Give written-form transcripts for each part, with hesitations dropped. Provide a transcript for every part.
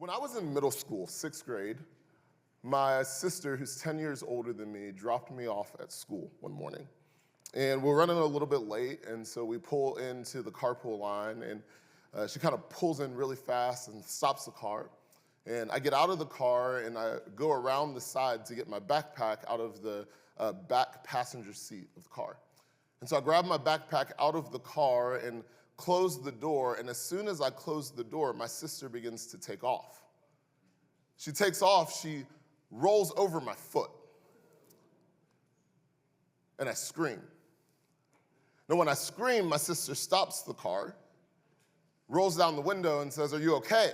When I was in middle school, 6th grade, my sister, who's 10 years older than me, dropped me off at school one morning. And we're running a little bit late, and so we pull into the carpool line, and she kind of pulls in really fast and stops the car. And I get out of the car, and I go around the side to get my backpack out of the back passenger seat of the car. And so I grab my backpack out of the car and close the door, and as soon as I close the door, my sister begins to take off. She takes off, she rolls over my foot, and I scream. Now, when I scream, my sister stops the car, rolls down the window, and says, "Are you okay?"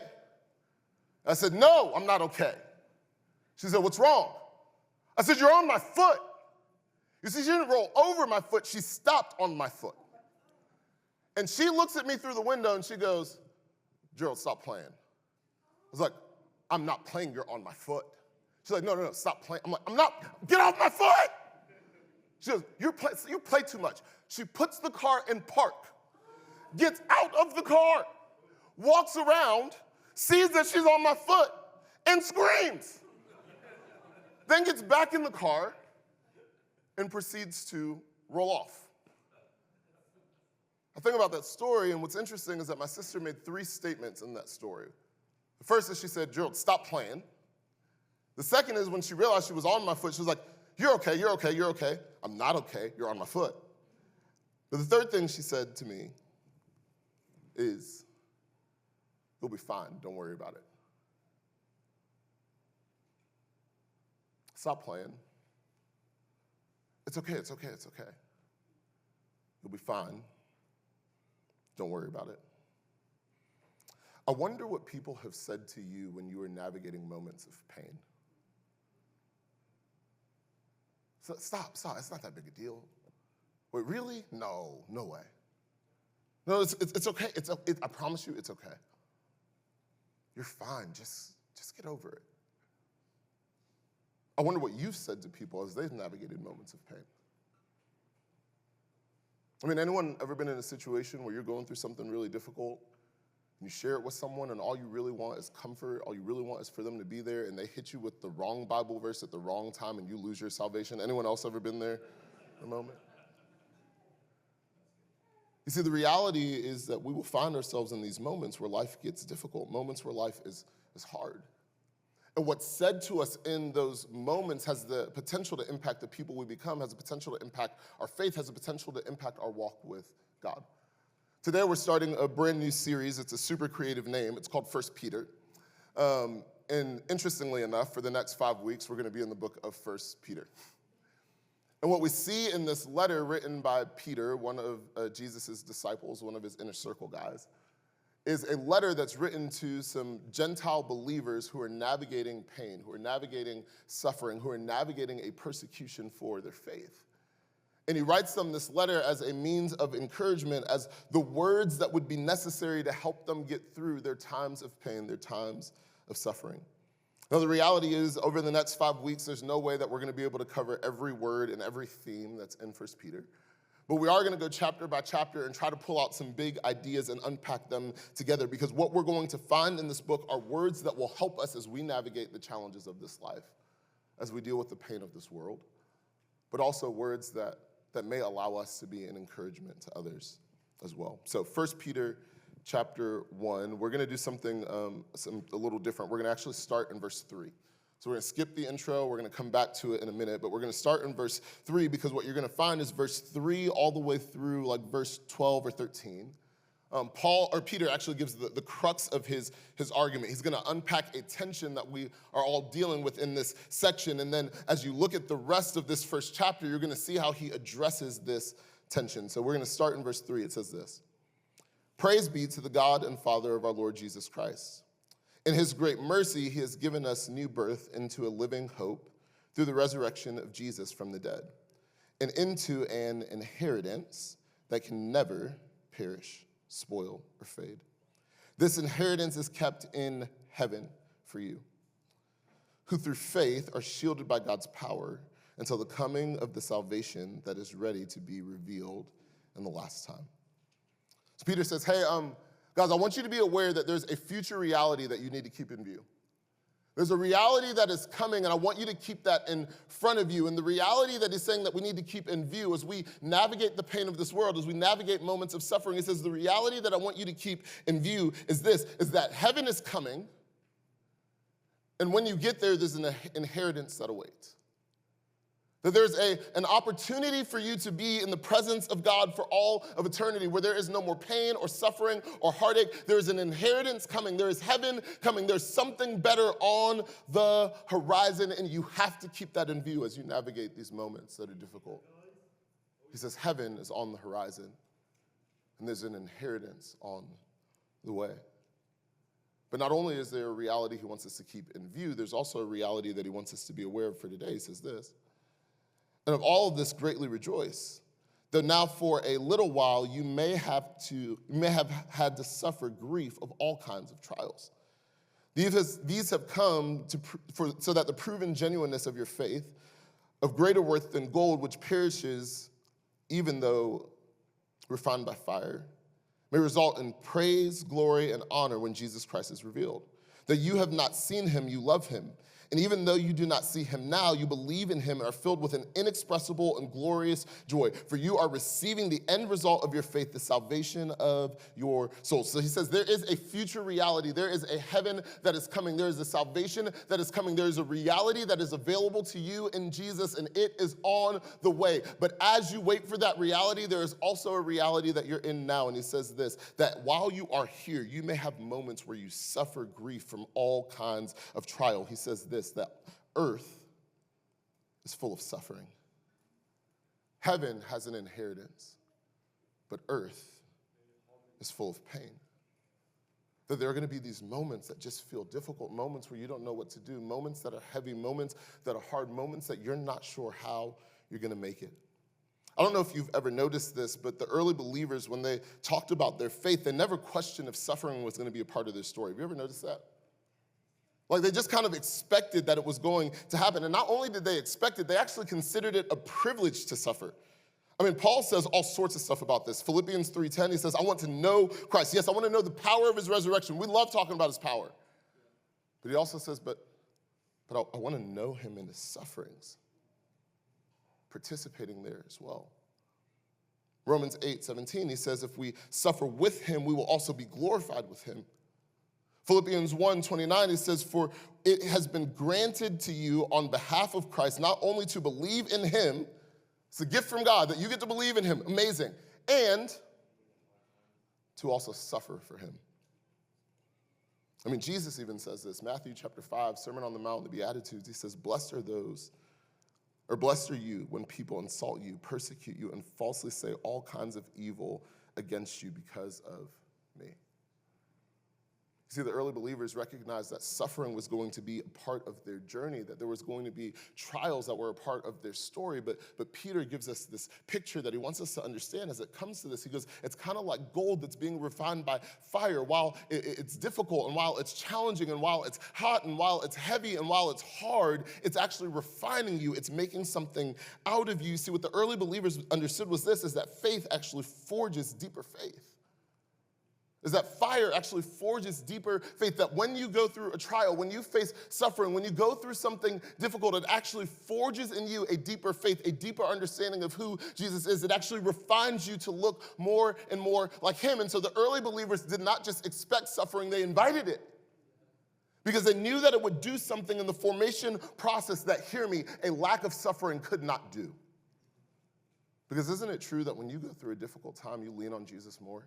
I said, "No, I'm not okay." She said, "What's wrong?" I said, "You're on my foot." You see, she didn't roll over my foot, she stopped on my foot. And she looks at me through the window and she goes, "Gerald, stop playing." I was like, "I'm not playing, you're on my foot." She's like, no, stop playing. I'm like, "I'm not, get off my foot." She goes, you play too much." She puts the car in park, gets out of the car, walks around, sees that she's on my foot, and screams. Then gets back in the car and proceeds to roll off. I think about that story, and what's interesting is that my sister made 3 statements in that story. The first is she said, "Gerald, stop playing." The second is when she realized she was on my foot, she was like, "You're okay, you're okay, you're okay." "I'm not okay, you're on my foot." But the third thing she said to me is, "You'll be fine, don't worry about it." Stop playing. It's okay, it's okay, it's okay. You'll be fine. Don't worry about it. I wonder what people have said to you when you are navigating moments of pain. So stop, it's not that big a deal. Wait, really? No way. No, it's okay, I promise you it's okay. You're fine, just get over it. I wonder what you've said to people as they've navigated moments of pain. I mean, anyone ever been in a situation where you're going through something really difficult, and you share it with someone, and all you really want is comfort, all you really want is for them to be there, and they hit you with the wrong Bible verse at the wrong time, and you lose your salvation? Anyone else ever been there in a moment? You see, the reality is that we will find ourselves in these moments where life gets difficult, moments where life is hard. And what's said to us in those moments has the potential to impact the people we become, has the potential to impact our faith, has the potential to impact our walk with God. Today we're starting a brand new series. It's a super creative name. It's called 1 Peter. And interestingly enough, for the next 5 weeks, we're going to be in the book of 1 Peter. And what we see in this letter written by Peter, one of Jesus' disciples, one of his inner circle guys, is a letter that's written to some Gentile believers who are navigating pain, who are navigating suffering, who are navigating a persecution for their faith. And he writes them this letter as a means of encouragement, as the words that would be necessary to help them get through their times of pain, their times of suffering. Now, the reality is, over the next 5 weeks, there's no way that we're going to be able to cover every word and every theme that's in 1 Peter. But we are going to go chapter by chapter and try to pull out some big ideas and unpack them together, because what we're going to find in this book are words that will help us as we navigate the challenges of this life, as we deal with the pain of this world, but also words that may allow us to be an encouragement to others as well. So 1 Peter chapter 1, we're going to do something a little different. We're going to actually start in verse 3. So we're going to skip the intro. We're going to come back to it in a minute, but we're going to start in verse 3, because what you're going to find is verse 3 all the way through like verse 12 or 13. Peter actually gives the crux of his argument. He's going to unpack a tension that we are all dealing with in this section. And then as you look at the rest of this first chapter, you're going to see how he addresses this tension. So we're going to start in verse 3. It says this: "Praise be to the God and Father of our Lord Jesus Christ. In his great mercy, he has given us new birth into a living hope through the resurrection of Jesus from the dead, and into an inheritance that can never perish, spoil, or fade. This inheritance is kept in heaven for you, who through faith are shielded by God's power until the coming of the salvation that is ready to be revealed in the last time." So Peter says, hey, Guys, I want you to be aware that there's a future reality that you need to keep in view. There's a reality that is coming, and I want you to keep that in front of you. And the reality that he's saying that we need to keep in view as we navigate the pain of this world, as we navigate moments of suffering, he says the reality that I want you to keep in view is this, is that heaven is coming, and when you get there, there's an inheritance that awaits. That there's an opportunity for you to be in the presence of God for all of eternity, where there is no more pain or suffering or heartache. There is an inheritance coming. There is heaven coming. There's something better on the horizon, and you have to keep that in view as you navigate these moments that are difficult. He says heaven is on the horizon, and there's an inheritance on the way. But not only is there a reality he wants us to keep in view, there's also a reality that he wants us to be aware of for today. He says this, and of all of this greatly rejoice, though now for a little while you may have had to suffer grief of all kinds of trials. These have come so that the proven genuineness of your faith, of greater worth than gold which perishes even though refined by fire, may result in praise, glory, and honor when Jesus Christ is revealed. That you have not seen him, you love him. And even though you do not see him now, you believe in him and are filled with an inexpressible and glorious joy. For you are receiving the end result of your faith, the salvation of your souls. So he says there is a future reality. There is a heaven that is coming. There is a salvation that is coming. There is a reality that is available to you in Jesus, and it is on the way. But as you wait for that reality, there is also a reality that you're in now. And he says this, that while you are here, you may have moments where you suffer grief from all kinds of trial. He says this, that earth is full of suffering. Heaven has an inheritance, but earth is full of pain. That there are going to be these moments that just feel difficult, moments where you don't know what to do, moments that are heavy, moments that are hard, moments that you're not sure how you're going to make it. I don't know if you've ever noticed this, but the early believers, when they talked about their faith, they never questioned if suffering was going to be a part of their story. Have you ever noticed that? Like they just kind of expected that it was going to happen. And not only did they expect it, they actually considered it a privilege to suffer. I mean, Paul says all sorts of stuff about this. Philippians 3:10, he says, I want to know Christ. Yes, I want to know the power of his resurrection. We love talking about his power. But he also says, but I want to know him in his sufferings, participating there as well. Romans 8:17, he says, if we suffer with him, we will also be glorified with him. Philippians 1:29, it says, for it has been granted to you on behalf of Christ, not only to believe in him, it's a gift from God that you get to believe in him, amazing, and to also suffer for him. I mean, Jesus even says this, Matthew chapter 5, Sermon on the Mount, the Beatitudes, he says, blessed are you when people insult you, persecute you, and falsely say all kinds of evil against you because of me. You see, the early believers recognized that suffering was going to be a part of their journey, that there was going to be trials that were a part of their story. But Peter gives us this picture that he wants us to understand as it comes to this. He goes, it's kind of like gold that's being refined by fire. While it's difficult and while it's challenging and while it's hot and while it's heavy and while it's hard, it's actually refining you. It's making something out of you. See, what the early believers understood was this, is that faith actually forges deeper faith. Is that fire actually forges deeper faith, that when you go through a trial, when you face suffering, when you go through something difficult, it actually forges in you a deeper faith, a deeper understanding of who Jesus is. It actually refines you to look more and more like him. And so the early believers did not just expect suffering, they invited it. Because they knew that it would do something in the formation process that, hear me, a lack of suffering could not do. Because isn't it true that when you go through a difficult time, you lean on Jesus more?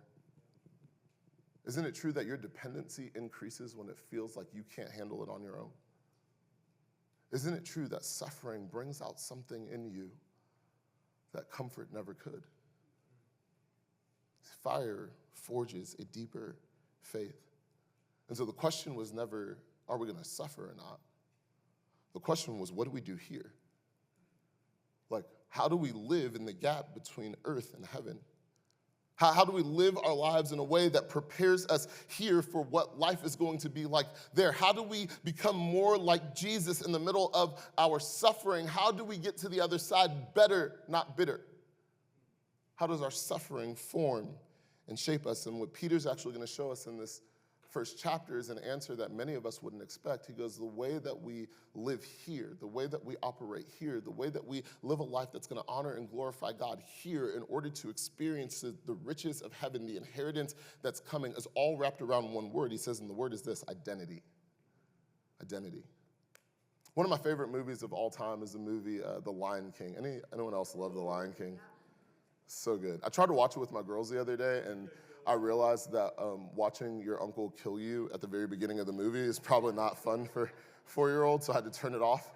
Isn't it true that your dependency increases when it feels like you can't handle it on your own? Isn't it true that suffering brings out something in you that comfort never could? Fire forges a deeper faith. And so the question was never, are we going to suffer or not? The question was, what do we do here? Like, how do we live in the gap between earth and heaven? How do we live our lives in a way that prepares us here for what life is going to be like there? How do we become more like Jesus in the middle of our suffering? How do we get to the other side better, not bitter? How does our suffering form and shape us. And what Peter's actually going to show us in this first chapter is an answer that many of us wouldn't expect. He goes, the way that we live here, the way that we operate here, the way that we live a life that's going to honor and glorify God here in order to experience the riches of heaven, the inheritance that's coming, is all wrapped around one word. He says, and the word is this: identity. Identity. One of my favorite movies of all time is the movie The Lion King. Anyone else love The Lion King? So good. I tried to watch it with my girls the other day, and I realized that watching your uncle kill you at the very beginning of the movie is probably not fun for 4-year-olds, so I had to turn it off.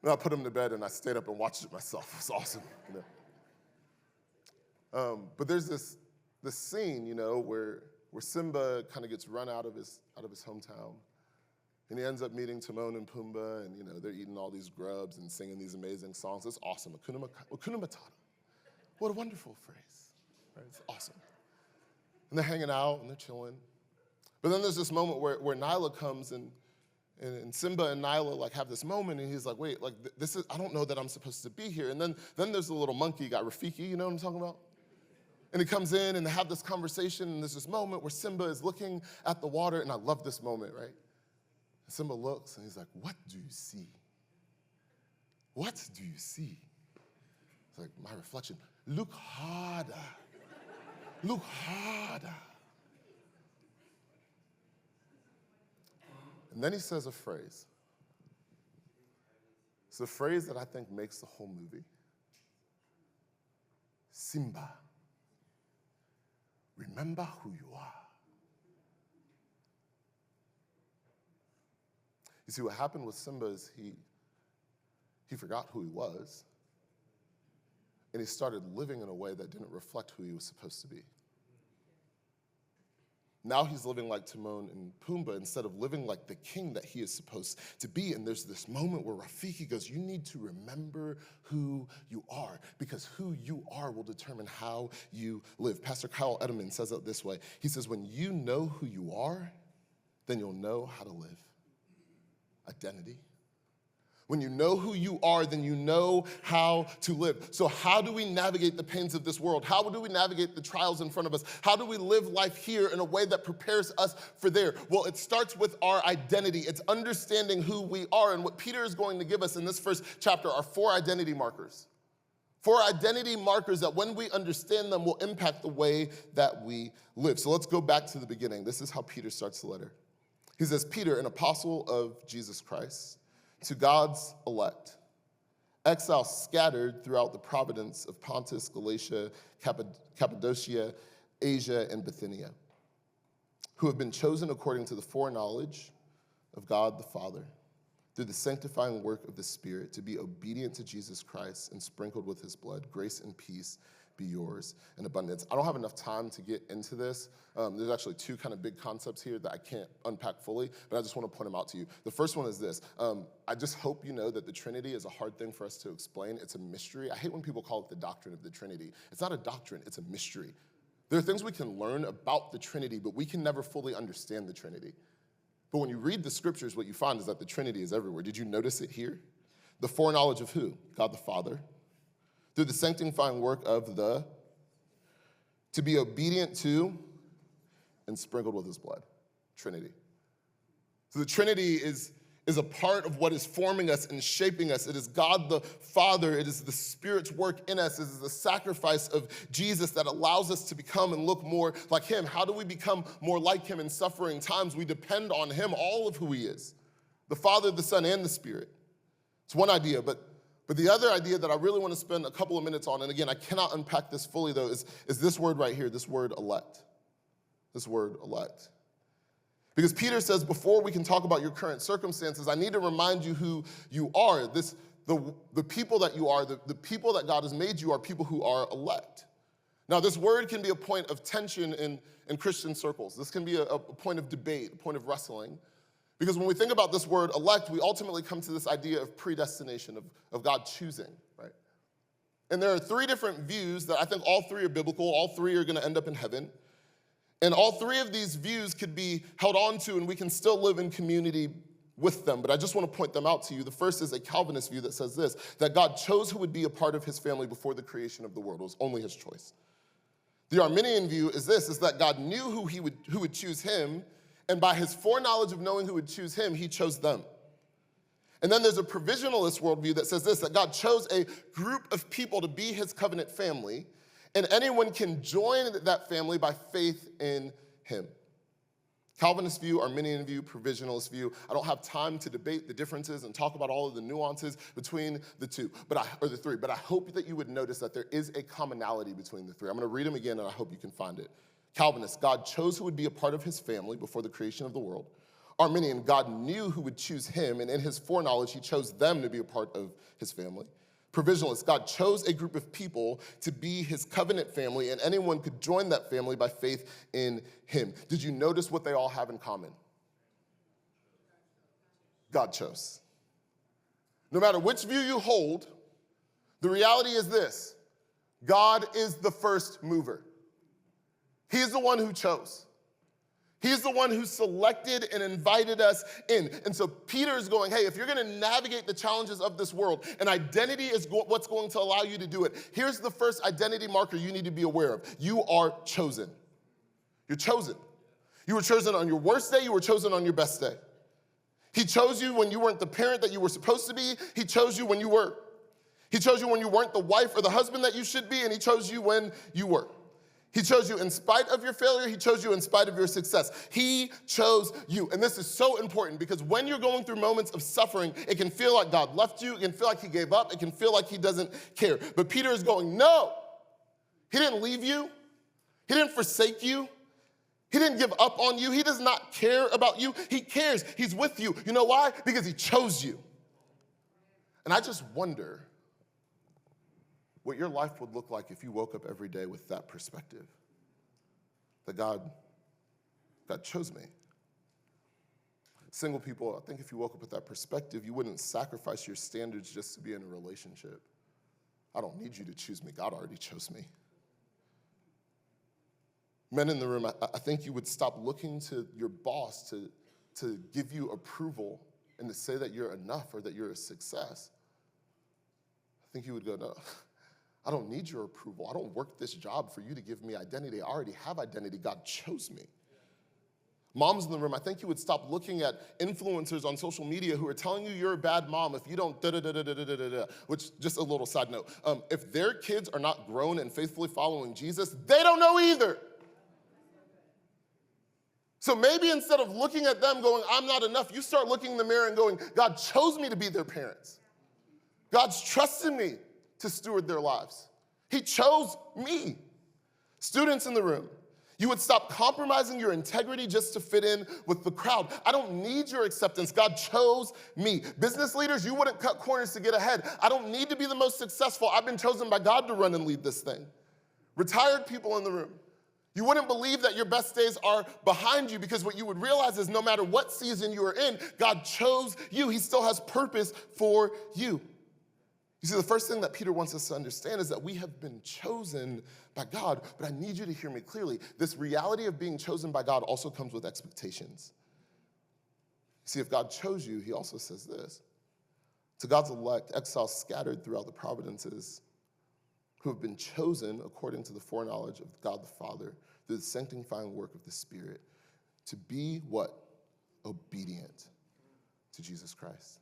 And I put him to bed, and I stayed up and watched it myself. It was awesome. But there's this scene, where Simba kind of gets run out of his hometown, and he ends up meeting Timon and Pumbaa, and they're eating all these grubs and singing these amazing songs. It's awesome. Hakuna Matata. What a wonderful phrase. Right? It's awesome. And they're hanging out and they're chilling. But then there's this moment where Nyla comes and Simba and Nyla have this moment, and he's like, wait, this is, I don't know that I'm supposed to be here. And then there's the little monkey guy, Rafiki, you know what I'm talking about? And he comes in and they have this conversation, and there's this moment where Simba is looking at the water, and I love this moment, right? And Simba looks and he's like, what do you see? What do you see? It's like, my reflection. Look harder. Look harder. And then he says a phrase. It's a phrase that I think makes the whole movie. Simba, remember who you are. You see, what happened with Simba is he forgot who he was, and he started living in a way that didn't reflect who he was supposed to be. Now he's living like Timon and Pumbaa instead of living like the king that he is supposed to be. And there's this moment where Rafiki goes, you need to remember who you are, because who you are will determine how you live. Pastor Kyle Edelman says it this way. He says, when you know who you are, then you'll know how to live. Identity. When you know who you are, then you know how to live. So how do we navigate the pains of this world? How do we navigate the trials in front of us? How do we live life here in a way that prepares us for there? Well, it starts with our identity. It's understanding who we are. And what Peter is going to give us in this first chapter are 4 identity markers. 4 identity markers that when we understand them will impact the way that we live. So let's go back to the beginning. This is how Peter starts the letter. He says, Peter, an apostle of Jesus Christ, to God's elect, exiles scattered throughout the province of Pontus, Galatia, Cappadocia, Asia, and Bithynia, who have been chosen according to the foreknowledge of God the Father, through the sanctifying work of the Spirit, to be obedient to Jesus Christ and sprinkled with his blood. Grace and peace be yours in abundance. I don't have enough time to get into this. There's actually 2 kind of big concepts here that I can't unpack fully, but I just want to point them out to you. The first one is this. I just hope you know that the Trinity is a hard thing for us to explain. It's a mystery. I hate when people call it the doctrine of the Trinity. It's not a doctrine, it's a mystery. There are things we can learn about the Trinity, but we can never fully understand the Trinity. But when you read the scriptures, what you find is that the Trinity is everywhere. Did you notice it here? The foreknowledge of who? God the Father. Through the sanctifying work of to be obedient to, and sprinkled with his blood. Trinity. So the Trinity is a part of what is forming us and shaping us. It is God the Father. It is the Spirit's work in us. It is the sacrifice of Jesus that allows us to become and look more like him. How do we become more like him in suffering times? We depend on him, all of who he is. The Father, the Son, and the Spirit. It's one idea, but the other idea that I really want to spend a couple of minutes on, and again, I cannot unpack this fully though, is this word right here, this word elect. This word elect. Because Peter says, before we can talk about your current circumstances, I need to remind you who you are. The people that you are, the people that God has made you are people who are elect. Now, this word can be a point of tension in Christian circles. This can be a point of debate, a point of wrestling. Because when we think about this word elect, we ultimately come to this idea of predestination, of God choosing, right? And there are 3 different views that I think all 3 are biblical. All 3 are going to end up in heaven. And all 3 of these views could be held on to, and we can still live in community with them. But I just want to point them out to you. The first is a Calvinist view that says this, that God chose who would be a part of his family before the creation of the world. It was only his choice. The Arminian view is this, is that God knew who would choose him, and by his foreknowledge of knowing who would choose him, he chose them. And then there's a provisionalist worldview that says this, that God chose a group of people to be his covenant family, and anyone can join that family by faith in him. Calvinist view, Arminian view, provisionalist view. I don't have time to debate the differences and talk about all of the nuances between the three, but I hope that you would notice that there is a commonality between the three. I'm going to read them again, and I hope you can find it. Calvinist, God chose who would be a part of his family before the creation of the world. Arminian, God knew who would choose him, and in his foreknowledge, he chose them to be a part of his family. Provisionalist, God chose a group of people to be his covenant family, and anyone could join that family by faith in him. Did you notice what they all have in common? God chose. No matter which view you hold, the reality is this: God is the first mover. He's the one who chose. He's the one who selected and invited us in. And so Peter is going, hey, if you're going to navigate the challenges of this world, and identity is what's going to allow you to do it, here's the first identity marker you need to be aware of. You are chosen. You're chosen. You were chosen on your worst day. You were chosen on your best day. He chose you when you weren't the parent that you were supposed to be. He chose you when you were. He chose you when you weren't the wife or the husband that you should be, and he chose you when you were. He chose you in spite of your failure. He chose you in spite of your success. He chose you. And this is so important because when you're going through moments of suffering, it can feel like God left you. It can feel like he gave up. It can feel like he doesn't care. But Peter is going, no, he didn't leave you. He didn't forsake you. He didn't give up on you. He does not care about you. He cares. He's with you. You know why? Because he chose you. And I just wonder what your life would look like if you woke up every day with that perspective, that God chose me. Single people, I think if you woke up with that perspective, you wouldn't sacrifice your standards just to be in a relationship. I don't need you to choose me. God already chose me. Men in the room, I think you would stop looking to your boss to give you approval and to say that you're enough or that you're a success. I think you would go, no. I don't need your approval. I don't work this job for you to give me identity. I already have identity. God chose me. Moms in the room, I think you would stop looking at influencers on social media who are telling you you're a bad mom if you don't da-da-da-da-da-da-da-da, which, just a little side note, if their kids are not grown and faithfully following Jesus, they don't know either. So maybe instead of looking at them going, I'm not enough, you start looking in the mirror and going, God chose me to be their parents. God's trusted me to steward their lives. He chose me. Students in the room, you would stop compromising your integrity just to fit in with the crowd. I don't need your acceptance. God chose me. Business leaders, you wouldn't cut corners to get ahead. I don't need to be the most successful. I've been chosen by God to run and lead this thing. Retired people in the room, you wouldn't believe that your best days are behind you because what you would realize is no matter what season you are in, God chose you. He still has purpose for you. You see, the first thing that Peter wants us to understand is that we have been chosen by God, but I need you to hear me clearly. This reality of being chosen by God also comes with expectations. See, if God chose you, he also says this: to God's elect, exiles scattered throughout the providences, who have been chosen according to the foreknowledge of God the Father, through the sanctifying work of the Spirit, to be what? Obedient to Jesus Christ.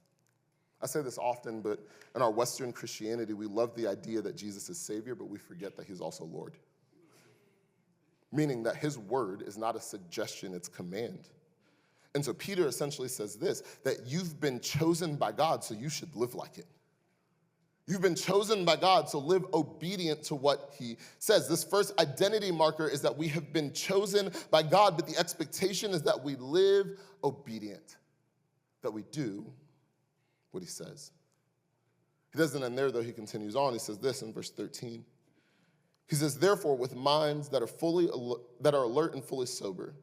I say this often, but in our Western Christianity, we love the idea that Jesus is Savior, but we forget that he's also Lord. Meaning that his word is not a suggestion, it's command. And so Peter essentially says this, that you've been chosen by God, so you should live like it. You've been chosen by God, so live obedient to what he says. This first identity marker is that we have been chosen by God, but the expectation is that we live obedient, that we do what he says. He doesn't end there, though. He continues on. He says this in verse 13. He says, therefore, with minds that are alert and fully sober,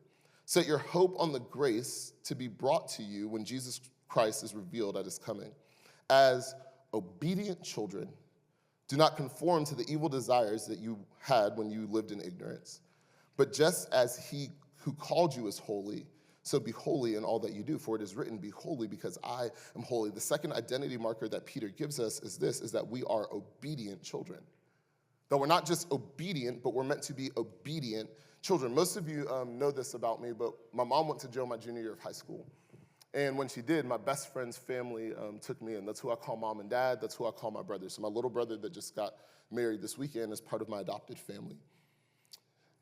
set your hope on the grace to be brought to you when Jesus Christ is revealed at his coming. As obedient children, do not conform to the evil desires that you had when you lived in ignorance. But just as he who called you is holy, so be holy in all that you do, for it is written, be holy because I am holy. The second identity marker that Peter gives us is this, is that we are obedient children. That we're not just obedient, but we're meant to be obedient children. Most of you know this about me, but my mom went to jail my junior year of high school. And when she did, my best friend's family took me in. That's who I call mom and dad. That's who I call my brother. So my little brother that just got married this weekend is part of my adopted family.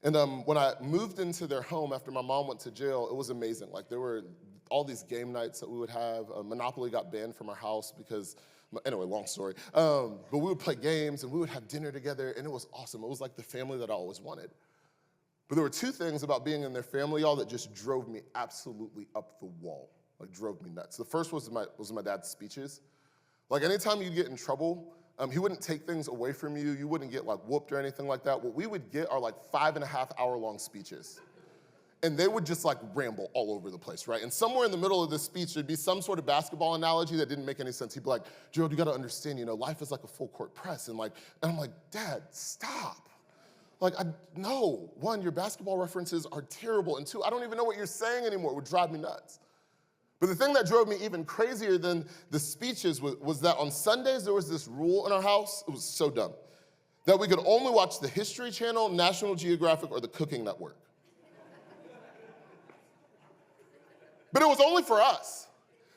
And when I moved into their home after my mom went to jail, it was amazing. Like, there were all these game nights that we would have. Monopoly got banned from our house because, anyway, long story. But we would play games, and we would have dinner together, and it was awesome. It was like the family that I always wanted. But there were two things about being in their family, y'all, that just drove me absolutely up the wall. Like, drove me nuts. The first was my dad's speeches. Like, anytime you'd get in trouble, he wouldn't take things away from you. You wouldn't get, like, whooped or anything like that. What we would get are, like, 5.5-hour-long speeches. And they would just, like, ramble all over the place, right? And somewhere in the middle of this speech, there'd be some sort of basketball analogy that didn't make any sense. He'd be like, Gerald, you got to understand, life is like a full-court press. And I'm like, Dad, stop. Like, no. One, your basketball references are terrible. And two, I don't even know what you're saying anymore. It would drive me nuts. But the thing that drove me even crazier than the speeches was that on Sundays there was this rule in our house, it was so dumb, that we could only watch the History Channel, National Geographic, or the Cooking Network. But it was only for us.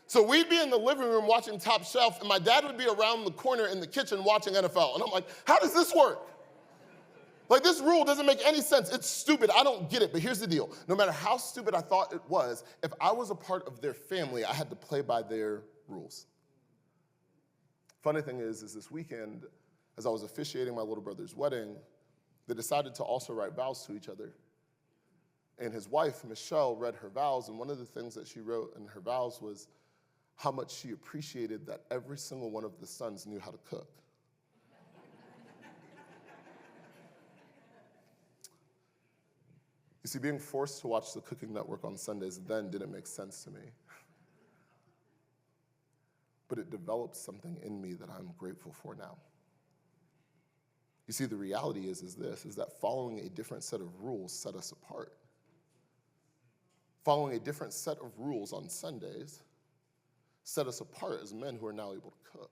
So we'd be in the living room watching Top Shelf, and my dad would be around the corner in the kitchen watching NFL. And I'm like, how does this work? Like, this rule doesn't make any sense. It's stupid. I don't get it. But here's the deal. No matter how stupid I thought it was, if I was a part of their family, I had to play by their rules. Funny thing is this weekend, as I was officiating my little brother's wedding, they decided to also write vows to each other. And his wife, Michelle, read her vows, and one of the things that she wrote in her vows was how much she appreciated that every single one of the sons knew how to cook. You see, being forced to watch the Cooking Network on Sundays then didn't make sense to me. But it developed something in me that I'm grateful for now. You see, the reality is that following a different set of rules set us apart. Following a different set of rules on Sundays set us apart as men who are now able to cook.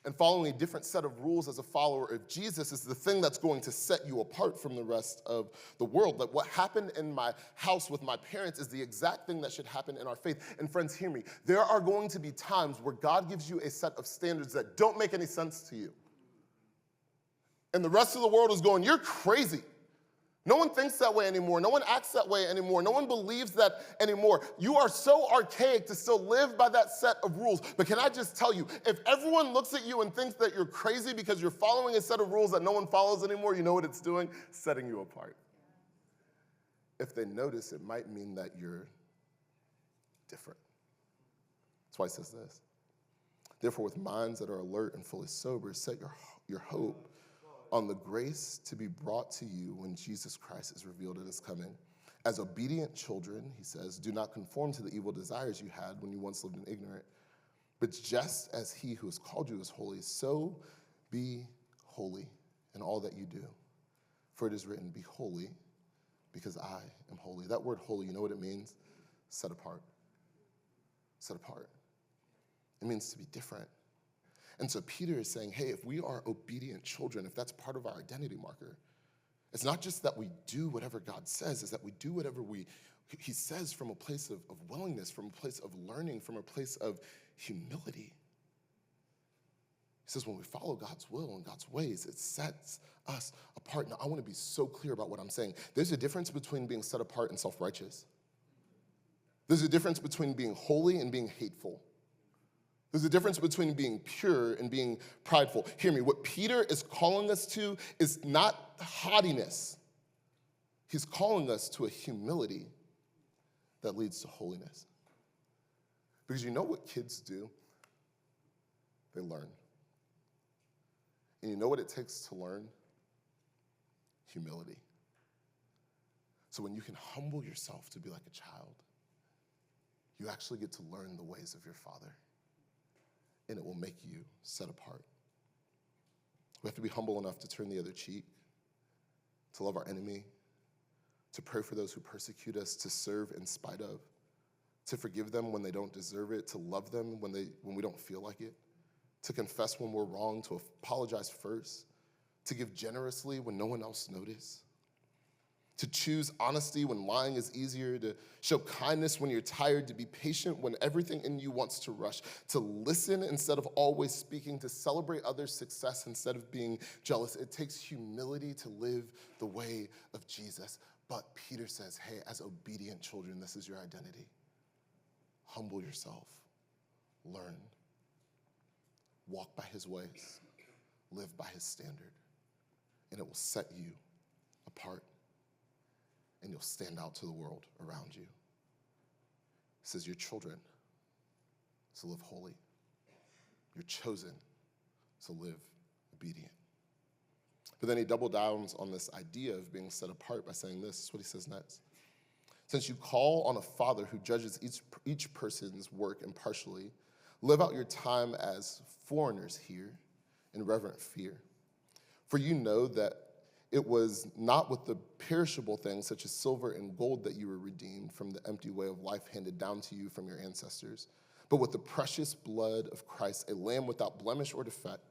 And following a different set of rules as a follower of Jesus is the thing that's going to set you apart from the rest of the world. Like, what happened in my house with my parents is the exact thing that should happen in our faith. And friends, hear me. There are going to be times where God gives you a set of standards that don't make any sense to you. And the rest of the world is going, you're crazy. No one thinks that way anymore. No one acts that way anymore. No one believes that anymore. You are so archaic to still live by that set of rules. But can I just tell you, if everyone looks at you and thinks that you're crazy because you're following a set of rules that no one follows anymore, you know what it's doing? Setting you apart. If they notice, it might mean that you're different. That's why it says this. Therefore, with minds that are alert and fully sober, set your hope on the grace to be brought to you when Jesus Christ is revealed at his coming. As obedient children, he says, do not conform to the evil desires you had when you once lived in ignorance, but just as he who has called you is holy, so be holy in all that you do. For it is written, be holy because I am holy. That word holy, you know what it means? Set apart. Set apart. It means to be different. And so Peter is saying, hey, if we are obedient children, if that's part of our identity marker, it's not just that we do whatever God says, it's that we do whatever he says from a place of willingness, from a place of learning, from a place of humility. He says when we follow God's will and God's ways, it sets us apart. Now, I want to be so clear about what I'm saying. There's a difference between being set apart and self-righteous. There's a difference between being holy and being hateful. There's a difference between being pure and being prideful. Hear me, what Peter is calling us to is not haughtiness. He's calling us to a humility that leads to holiness. Because you know what kids do? They learn. And you know what it takes to learn? Humility. So when you can humble yourself to be like a child, you actually get to learn the ways of your Father. And it will make you set apart. We have to be humble enough to turn the other cheek, to love our enemy, to pray for those who persecute us, to serve in spite of, to forgive them when they don't deserve it, to love them when we don't feel like it, to confess when we're wrong, to apologize first, to give generously when no one else noticed, to choose honesty when lying is easier, to show kindness when you're tired, to be patient when everything in you wants to rush, to listen instead of always speaking, to celebrate others' success instead of being jealous. It takes humility to live the way of Jesus. But Peter says, hey, as obedient children, this is your identity. Humble yourself, learn, walk by his ways, live by his standard, and it will set you apart. And you'll stand out to the world around you. It says you're children, so live holy. You're chosen, so live obedient. But then he double downs on this idea of being set apart by saying this. This is what he says next. Since you call on a Father who judges each person's work impartially, live out your time as foreigners here in reverent fear. For you know that it was not with the perishable things such as silver and gold that you were redeemed from the empty way of life handed down to you from your ancestors, but with the precious blood of Christ, a lamb without blemish or defect.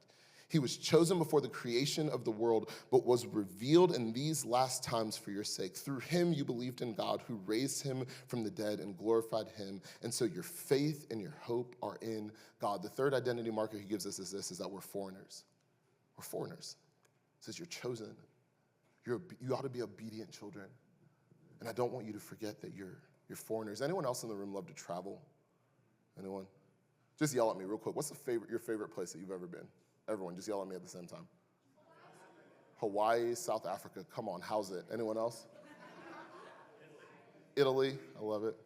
He was chosen before the creation of the world, but was revealed in these last times for your sake. Through him you believed in God, who raised him from the dead and glorified him. And so your faith and your hope are in God. The third identity marker he gives us is this, is that we're foreigners. We're foreigners. It says you're chosen. You ought to be obedient children. And I don't want you to forget that you're foreigners. Anyone else in the room love to travel? Anyone? Just yell at me real quick. What's your favorite place that you've ever been? Everyone, just yell at me at the same time. Hawaii, South Africa. Come on, how's it? Anyone else? Italy, I love it.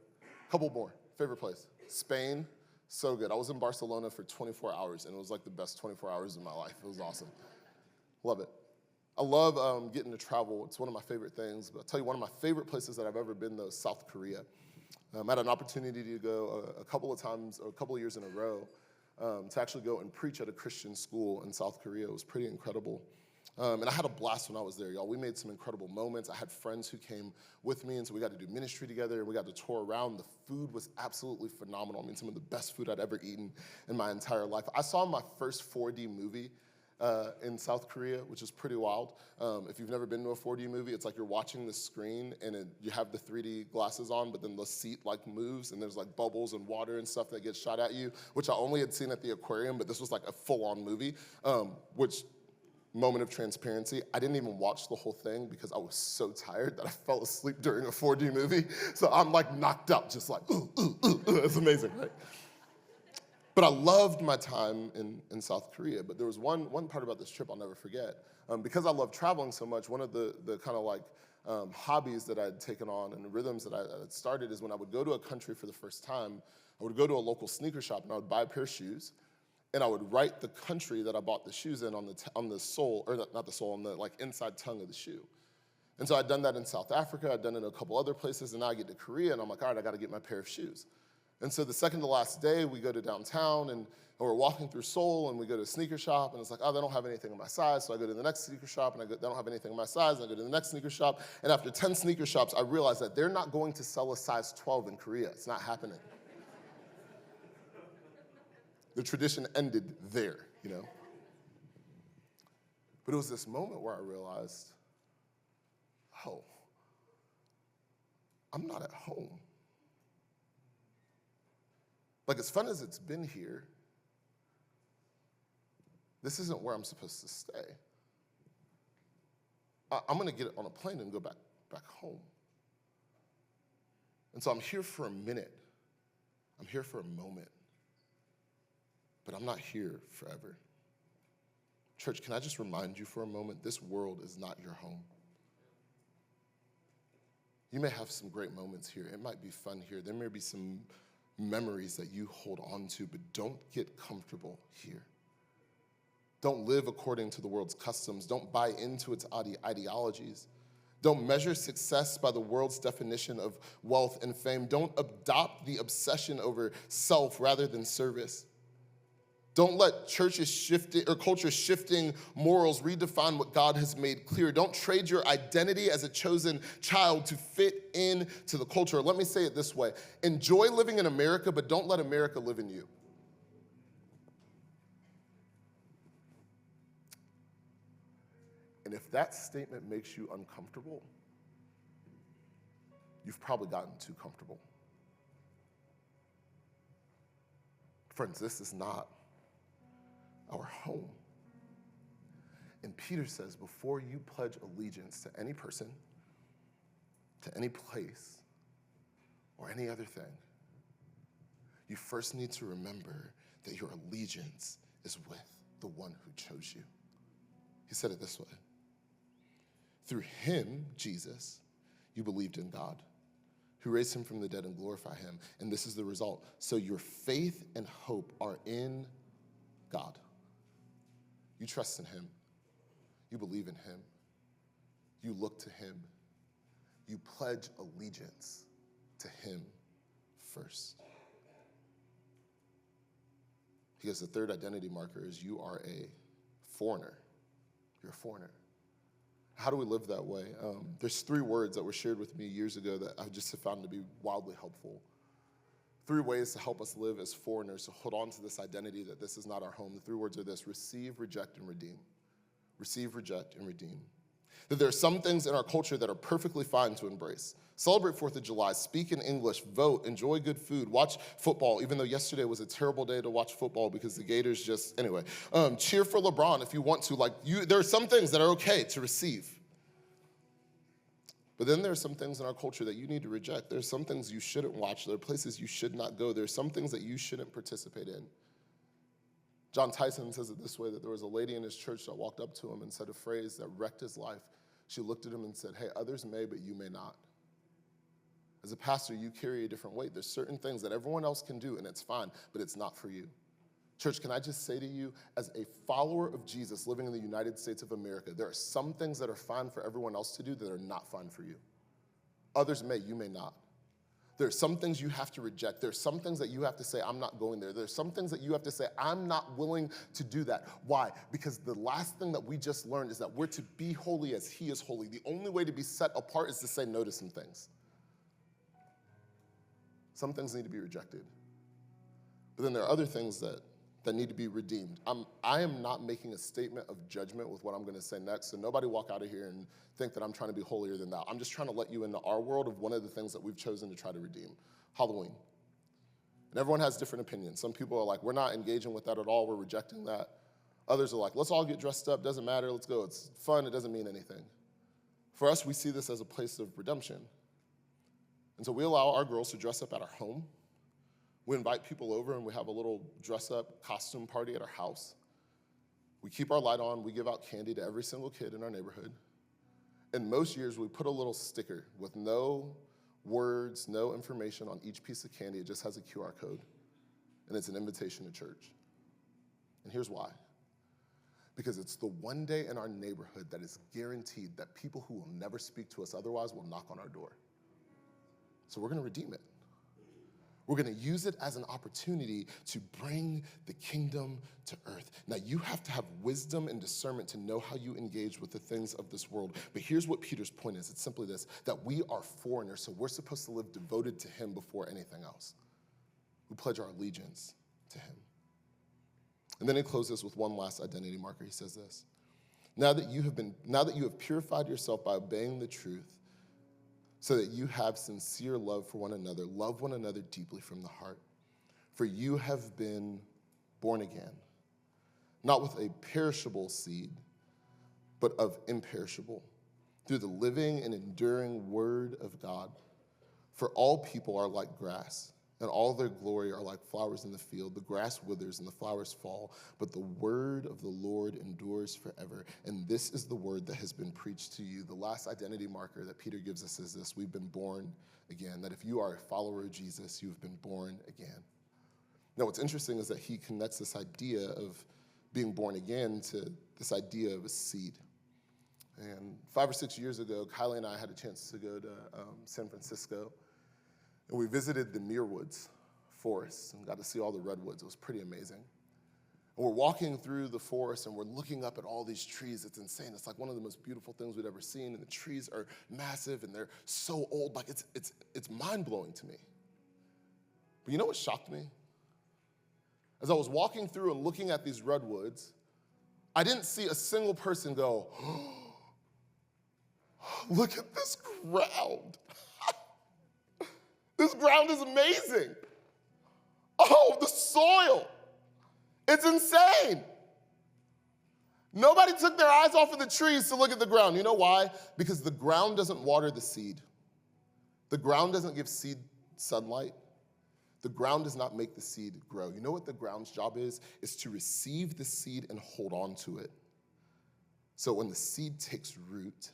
Couple more. Favorite place? Spain, so good. I was in Barcelona for 24 hours, and it was like the best 24 hours of my life. It was awesome. Love it. I love getting to travel. It's one of my favorite things. But I'll tell you, one of my favorite places that I've ever been, though, is South Korea. I had an opportunity to go a couple of times, or a couple of years in a row, to actually go and preach at a Christian school in South Korea. It was pretty incredible. And I had a blast when I was there, y'all. We made some incredible moments. I had friends who came with me, and so we got to do ministry together, and we got to tour around. The food was absolutely phenomenal. I mean, some of the best food I'd ever eaten in my entire life. I saw my first 4D movie in South Korea, which is pretty wild. If you've never been to a 4D movie, it's like you're watching the screen and you have the 3D glasses on, but then the seat like moves and there's like bubbles and water and stuff that gets shot at you, which I only had seen at the aquarium, but this was like a full-on movie, which, moment of transparency, I didn't even watch the whole thing because I was so tired that I fell asleep during a 4D movie. So I'm like knocked out, just like, ooh. It's amazing, right? But I loved my time in South Korea. But there was one part about this trip I'll never forget. Because I love traveling so much, one of the kind of like hobbies that I'd taken on and the rhythms that I had started is when I would go to a country for the first time, I would go to a local sneaker shop and I would buy a pair of shoes, and I would write the country that I bought the shoes in on the sole, or not the sole, on the like inside tongue of the shoe. And so I'd done that in South Africa, I'd done it in a couple other places, and now I get to Korea, and I'm like, all right, I gotta get my pair of shoes. And so the second to last day, we go to downtown, and we're walking through Seoul, and we go to a sneaker shop, and it's like, oh, they don't have anything in my size. So I go to the next sneaker shop, and they don't have anything in my size, and I go to the next sneaker shop. And after 10 sneaker shops, I realize that they're not going to sell a size 12 in Korea. It's not happening. The tradition ended there, you know? But it was this moment where I realized, oh, I'm not at home. Like, as fun as it's been here, this isn't where I'm supposed to stay. I'm gonna get on a plane and go back home. And so I'm here for a minute. I'm here for a moment. But I'm not here forever. Church, can I just remind you for a moment, this world is not your home. You may have some great moments here. It might be fun here. There may be some memories that you hold on to, but don't get comfortable here. Don't live according to the world's customs. Don't buy into its ideologies. Don't measure success by the world's definition of wealth and fame. Don't adopt the obsession over self rather than service. Don't let churches shifting or culture shifting morals redefine what God has made clear. Don't trade your identity as a chosen child to fit in to the culture. Let me say it this way. Enjoy living in America, but don't let America live in you. And if that statement makes you uncomfortable, you've probably gotten too comfortable. Friends, this is not our home. And Peter says, before you pledge allegiance to any person, to any place, or any other thing, you first need to remember that your allegiance is with the one who chose you. He said it this way. Through him, Jesus, you believed in God, who raised him from the dead and glorified him. And this is the result. So your faith and hope are in God. You trust in him. You believe in him. You look to him. You pledge allegiance to him first. Because the third identity marker is you are a foreigner. You're a foreigner. How do we live that way? There's 3 words that were shared with me years ago that I just have found to be wildly helpful. 3 ways to help us live as foreigners, to hold on to this identity that this is not our home. The 3 words are this: receive, reject, and redeem. Receive, reject, and redeem. That there are some things in our culture that are perfectly fine to embrace. Celebrate 4th of July, speak in English, vote, enjoy good food, watch football, even though yesterday was a terrible day to watch football because the Gators just, anyway. Cheer for LeBron if you want to. There are some things that are okay to receive. But then there are some things in our culture that you need to reject. There are some things you shouldn't watch. There are places you should not go. There are some things that you shouldn't participate in. John Tyson says it this way, that there was a lady in his church that walked up to him and said a phrase that wrecked his life. She looked at him and said, hey, others may, but you may not. As a pastor, you carry a different weight. There's certain things that everyone else can do, and it's fine, but it's not for you. Church, can I just say to you, as a follower of Jesus living in the United States of America, there are some things that are fine for everyone else to do that are not fine for you. Others may, you may not. There are some things you have to reject. There are some things that you have to say, I'm not going there. There are some things that you have to say, I'm not willing to do that. Why? Because the last thing that we just learned is that we're to be holy as he is holy. The only way to be set apart is to say no to some things. Some things need to be rejected. But then there are other things that need to be redeemed. I am not making a statement of judgment with what I'm going to say next, so nobody walk out of here and think that I'm trying to be holier than thou. I'm just trying to let you into our world of one of the things that we've chosen to try to redeem, Halloween. And everyone has different opinions. Some people are like, we're not engaging with that at all, we're rejecting that. Others are like, let's all get dressed up, doesn't matter, let's go, it's fun, it doesn't mean anything. For us, we see this as a place of redemption. And so we allow our girls to dress up at our home. We invite people over and we have a little dress-up costume party at our house. We keep our light on. We give out candy to every single kid in our neighborhood. And most years, we put a little sticker with no words, no information on each piece of candy. It just has a QR code, and it's an invitation to church. And here's why. Because it's the one day in our neighborhood that is guaranteed that people who will never speak to us otherwise will knock on our door. So we're going to redeem it. We're going to use it as an opportunity to bring the kingdom to earth. Now, you have to have wisdom and discernment to know how you engage with the things of this world. But here's what Peter's point is. It's simply this, that we are foreigners, so we're supposed to live devoted to him before anything else. We pledge our allegiance to him. And then he closes with one last identity marker. He says this, now that you have purified yourself by obeying the truth, so that you have sincere love for one another. Love one another deeply from the heart. For you have been born again, not with a perishable seed, but of imperishable, through the living and enduring word of God. For all people are like grass, and all their glory are like flowers in the field. The grass withers and the flowers fall, but the word of the Lord endures forever. And this is the word that has been preached to you. The last identity marker that Peter gives us is this: we've been born again. That if you are a follower of Jesus, you've been born again. Now, what's interesting is that he connects this idea of being born again to this idea of a seed. And 5 or 6 years ago, Kylie and I had a chance to go to San Francisco. And we visited the Muirwoods forest and got to see all the redwoods. It was pretty amazing. And we're walking through the forest and we're looking up at all these trees. It's insane. It's like one of the most beautiful things we'd ever seen. And the trees are massive and they're so old. Like it's mind-blowing to me. But you know what shocked me? As I was walking through and looking at these redwoods, I didn't see a single person go, oh, Look at this ground. This ground is amazing. Oh, the soil. It's insane. Nobody took their eyes off of the trees to look at the ground. You know why? Because the ground doesn't water the seed. The ground doesn't give seed sunlight. The ground does not make the seed grow. You know what the ground's job is? Is to receive the seed and hold on to it. So when the seed takes root,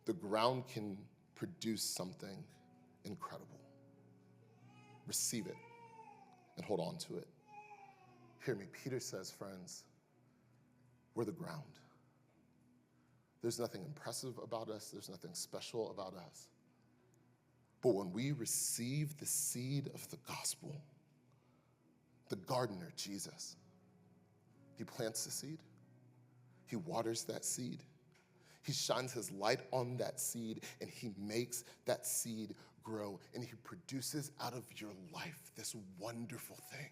the ground can produce something incredible. Receive it and hold on to it. Hear me, Peter says, friends, we're the ground. There's nothing impressive about us. There's nothing special about us. But when we receive the seed of the gospel, the gardener, Jesus, he plants the seed. He waters that seed. He shines his light on that seed, and he makes that seed grow. And he produces out of your life this wonderful thing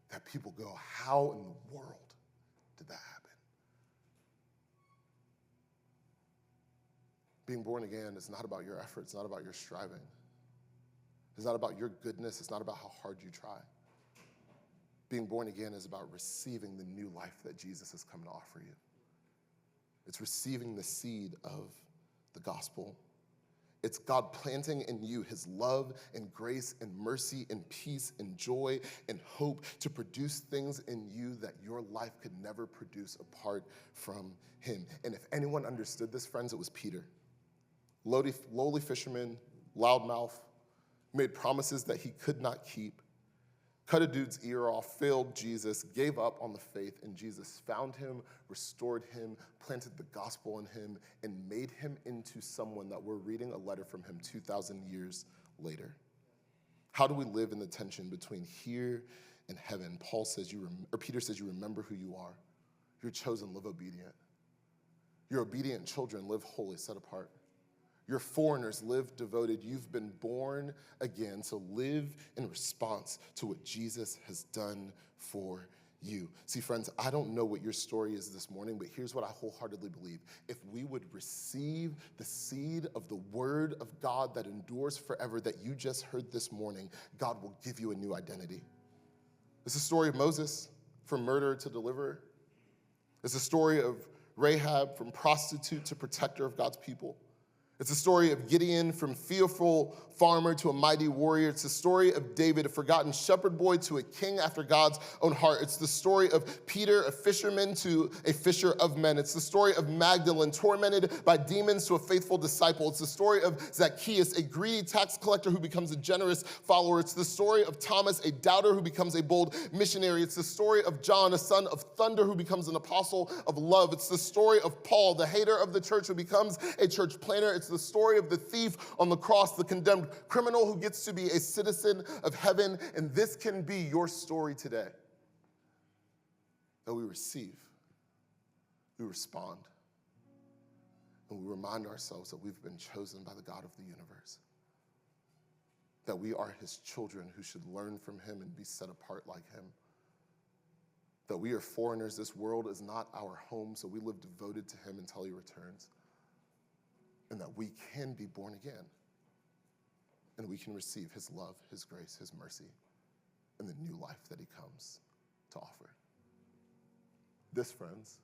that people go, how in the world did that happen? Being born again is not about your efforts, it's not about your striving. It's not about your goodness, it's not about how hard you try. Being born again is about receiving the new life that Jesus has come to offer you. It's receiving the seed of the gospel. It's God planting in you his love and grace and mercy and peace and joy and hope to produce things in you that your life could never produce apart from him. And if anyone understood this, friends, it was Peter. Lowly fisherman, loudmouth, made promises that he could not keep, cut a dude's ear off, failed Jesus, gave up on the faith, and Jesus found him, restored him, planted the gospel in him, and made him into someone that we're reading a letter from him 2,000 years later. How do we live in the tension between here and heaven? Peter says you remember who you are. You're chosen, live obedient. Your obedient children live holy, set apart. Your foreigners live devoted. You've been born again, so live in response to what Jesus has done for you. See, friends, I don't know what your story is this morning, but here's what I wholeheartedly believe. If we would receive the seed of the word of God that endures forever that you just heard this morning, God will give you a new identity. It's the story of Moses, from murderer to deliverer. It's the story of Rahab, from prostitute to protector of God's people. It's the story of Gideon, from fearful farmer to a mighty warrior. It's the story of David, a forgotten shepherd boy to a king after God's own heart. It's the story of Peter, a fisherman to a fisher of men. It's the story of Magdalene, tormented by demons to a faithful disciple. It's the story of Zacchaeus, a greedy tax collector who becomes a generous follower. It's the story of Thomas, a doubter who becomes a bold missionary. It's the story of John, a son of thunder who becomes an apostle of love. It's the story of Paul, the hater of the church who becomes a church planter. It's the story of the thief on the cross, the condemned criminal who gets to be a citizen of heaven. And this can be your story today. That we receive, we respond, and we remind ourselves that we've been chosen by the God of the universe. That we are his children who should learn from him and be set apart like him. That we are foreigners. This world is not our home, so we live devoted to him until he returns. And that we can be born again. And we can receive his love, his grace, his mercy, and the new life that he comes to offer. This, friends,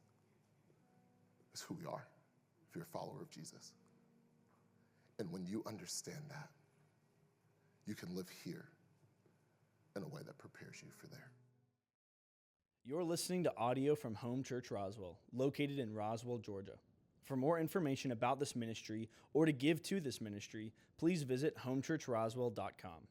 is who we are if you're a follower of Jesus. And when you understand that, you can live here in a way that prepares you for there. You're listening to audio from Home Church Roswell, located in Roswell, Georgia. For more information about this ministry or to give to this ministry, please visit homechurchroswell.com.